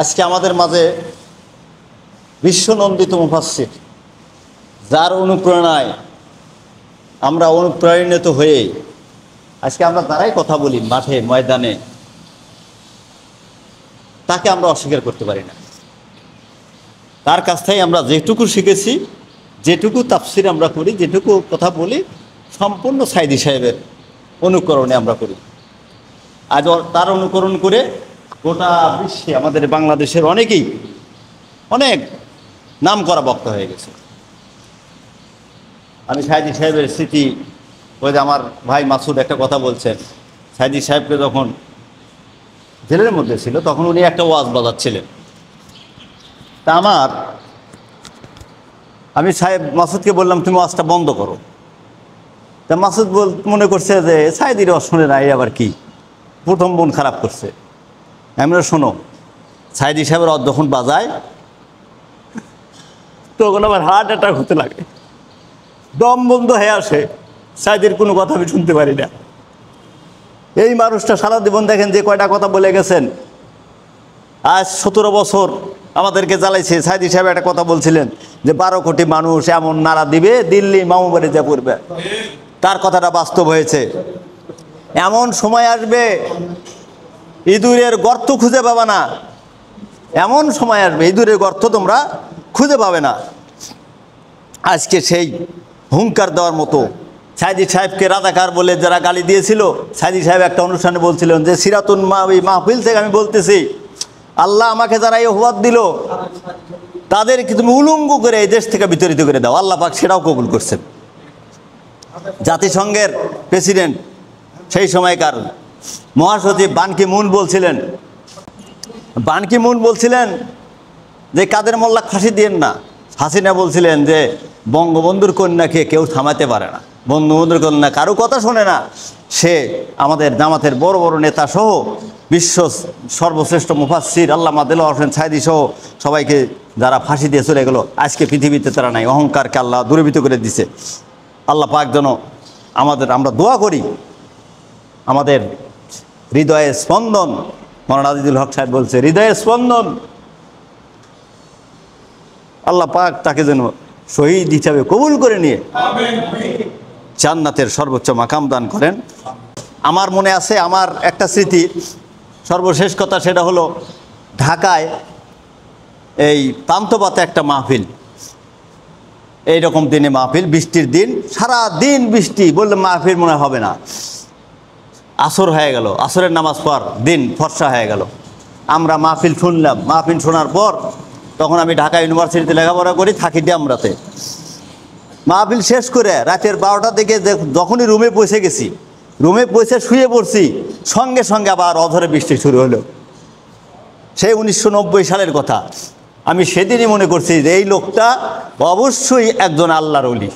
আজকে আমাদের মাঝে বিশ্বনন্দিত মুফাসসির, যার অনুপ্রেরণায় আমরা অনুপ্রাণিত হয়ে আজকে আমরা যারাই কথা বলি মাঠে ময়দানে, তাকে আমরা অস্বীকার করতে পারি না। তার কাছ থেকে আমরা যেটুকু শিখেছি, যেটুকু তাফসির আমরা করি, যেটুকু কথা বলি, সম্পূর্ণ সাইদি সাহেবের অনুকরণে আমরা করি। আজ তার অনুকরণ করে গোটা বিশ্বে আমাদের বাংলাদেশের অনেকেই অনেক নাম করা বক্তা হয়ে গেছে। আমি সাইদি সাহেবের স্মৃতি, ওই যে আমার ভাই মাসুদ একটা কথা বলছেন, সাইদি সাহেবকে যখন জেলের মধ্যে ছিল তখন উনি একটা ওয়াজ বাজাচ্ছিলেন। তা আমি সাহেব মাসুদকে বললাম, তুমি ওয়াজটা বন্ধ করো। তা মাসুদ মনে করছে যে সাইদির ওয়াজ শুনে না, এই আবার কি, প্রথম মন খারাপ করছে। আমরা শোনো, সাইদি সাহেবের ওয়াজ যখন বাজায় তখন আমার হার্ট অ্যাটাক হতে লাগে, দম বন্ধ হয়ে আসে, সাইদির কোনো কথা আমি শুনতে পারি না। এই মানুষটা সারা জীবন দেখেন যে কয়টা কথা বলে গেছেন। আজ 17 বছর আমাদেরকে জ্বালাইছে। সাইদি সাহেব একটা কথা বলছিলেন যে 12 কোটি মানুষ এমন নাড়া দিবে দিল্লি মামুবাড়ি যা পড়বে। তার কথাটা বাস্তব হয়েছে। এমন সময় আসবে ইঁদুরের গর্ত খুঁজে পাবে না, এমন সময় আসবে ইঁদুরের গর্ত তোমরা খুঁজে পাবে না। আজকে সেই হুঙ্কার দেওয়ার মতো সাইদি সাহেবকে রাজাকার বলে যারা গালি দিয়েছিল, সাইদি সাহেব একটা অনুষ্ঠানে বলছিলেন যে সিরাতুন মাহফিল থেকে আমি বলতেছি, আল্লাহ আমাকে যারা এই ওয়াদ দিল তাদেরকে তুমি উলঙ্গ করে এই দেশ থেকে বিতাড়িত করে দাও। আল্লাহ পাক সেটাও কবুল করছেন। জাতিসংঘের প্রেসিডেন্ট সেই সময়কার মহাসচিব বান কি মুন বলছিলেন যে কাদের মোল্লা ফাঁসি দিয়েন না। হাসিনা বলছিলেন যে বঙ্গবন্ধুর কন্যাকে কেউ থামাতে পারে না, বঙ্গবন্ধুর কন্যা কারো কথা শোনে না। সে আমাদের জামাতের বড় বড় নেতা সহ বিশ্ব সর্বশ্রেষ্ঠ মুফাসসির আল্লামা দেলোয়ার হোসেন সাইদি সহ সবাইকে যারা ফাঁসি দিয়ে চলে গেল, আজকে পৃথিবীতে তারা নাই। অহংকারকে আল্লাহ দূরীভূত করে দিছে। আল্লাহ পাক যেন আমরা দোয়া করি, আমাদের হৃদয়ের স্পন্দন, মওলানা আজিজুল হক সাহেব বলছে হৃদয়ের স্পন্দন, আল্লাহ পাক তাকে যেন শহীদ হিসাবে কবুল করে নিয়ে জান্নাতের সর্বোচ্চ মাকাম দান করেন। আমার মনে আছে আমার একটা স্মৃতি, সর্বশেষ কথা, সেটা হলো ঢাকায় এই পান্থপাতে একটা মাহফিল, এইরকম দিনে মাহফিল, বৃষ্টির দিন, সারা দিন বৃষ্টি, বললে মাহফিল মনে হবে না। আসর হয়ে গেল, আসরের নামাজ পর দিন ফর্সা হয়ে গেল। আমরা মাহফিল শুনলাম। মাহফিল শোনার পর তখন আমি ঢাকা ইউনিভার্সিটিতে লেখাপড়া করি, থাকি ডেমরাতে। মাহফিল শেষ করে রাতের 12টা থেকে যখনই রুমে পৌঁছে গেছি, রুমে পৌঁছে শুয়ে পড়ছি, সঙ্গে সঙ্গে আবার অঝরে বৃষ্টি শুরু হলো। সেই 1990 সালের কথা। আমি সেদিনই মনে করছি যে এই লোকটা অবশ্যই একজন আল্লাহর ওলি।